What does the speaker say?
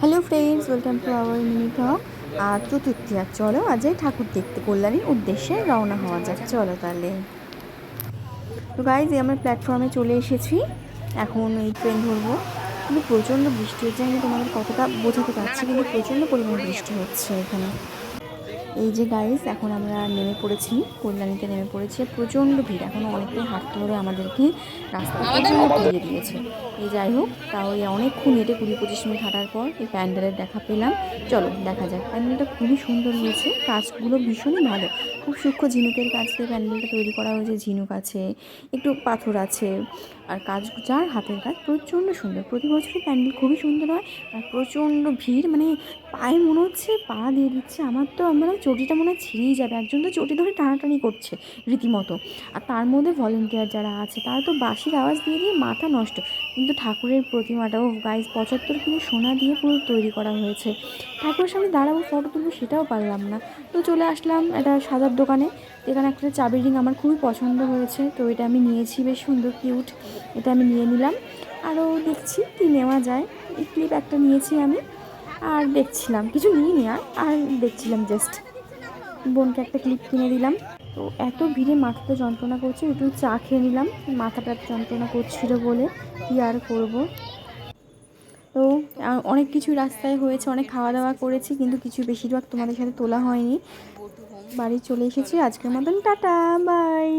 Hello friends, welcome to our mini talk. আর চতুর্থী, আর চলো আজ ঠাকুর দেখতে কল্যাণীর উদ্দেশ্যে রওনা হওয়া যাক। চলো তাহলে। তো গাইজ, আমরা প্ল্যাটফর্মে চলে এসেছি। এখন এই ট্রেন ধরবো। কিন্তু প্রচণ্ড বৃষ্টি হচ্ছে, আমি তোমাদের কতটা বোঝাতে পারছি, কিন্তু প্রচণ্ড পরিমাণ বৃষ্টি হচ্ছে এখানে। এই যে গাইস, এখন আমরা নেমে পড়েছি, কল্যাণীতে নেমে পড়েছি। প্রচণ্ড ভিড়, এখনও অনেকটাই হাঁটতে হবে আমাদেরকে, রাস্তা প্রচণ্ড ঘুরিয়ে দিয়েছে। এই যাই হোক, তাও এই অনেকক্ষণ হেঁটে 20-25 মিনিট হাঁটার পর এই প্যান্ডেলের দেখা পেলাম। চলো দেখা যাক। প্যান্ডেলটা খুবই সুন্দর হয়েছে, কাজগুলো ভীষণই ভালো। খুব সূক্ষ্ম ঝিনুকের কাজ দিয়ে প্যান্ডেলটা তৈরি করা হয়েছে। ঝিনুক আছে, একটু পাথর আছে, আর কাজ, যার হাতের কাজ প্রচণ্ড সুন্দর। প্রতি বছরই প্যান্ডেল খুবই সুন্দর হয়। আর প্রচণ্ড ভিড়, মানে পায়ে মনে হচ্ছে পা দিয়ে দিচ্ছে। আমার তো চটিটা মনে হয় ছিঁড়েই যাবে। একজন তো চটি ধরে টানাটানি করছে রীতিমতো। আর তার মধ্যে ভলেন্টিয়ার যারা আছে তারা তো বাঁশির আওয়াজ দিয়ে দিয়ে মাথা নষ্ট। কিন্তু ঠাকুরের প্রতিমাটাও গাইজ 75 কিলো সোনা দিয়ে পুরো তৈরি করা হয়েছে। ঠাকুরের সামনে দাঁড়াবো, ফটো তুলবো, সেটাও পারলাম না। তো চলে আসলাম একটা সাজার দোকানে। এখানে একটা চাবির রিং আমার খুবই পছন্দ হয়েছে, তো এটা আমি নিয়েছি। বেশ সুন্দর, কিউট। এটা আমি নিয়ে নিলাম। আরও দেখছি কি নেওয়া যায়। এই ক্লিপ একটা নিয়েছি আমি। আর দেখছিলাম, কিছু নিইনি। আর দেখছিলাম জাস্ট। বোনকে একটা ক্লিপ কিনে দিলাম। তো এত ভিড়ে মাথাটা যন্ত্রণা করছে, একটু চা খেয়ে নিলাম। মাথাটা যন্ত্রণা করছিল বলে, কী আর করবো। তো অনেক কিছু রাস্তায় হয়েছে, অনেক খাওয়া দাওয়া করেছি, কিন্তু কিছু বেশিরভাগ তোমাদের সাথে তোলা হয়নি। বাড়ি চলে এসেছি। আজকের মতন টাটা, বাই।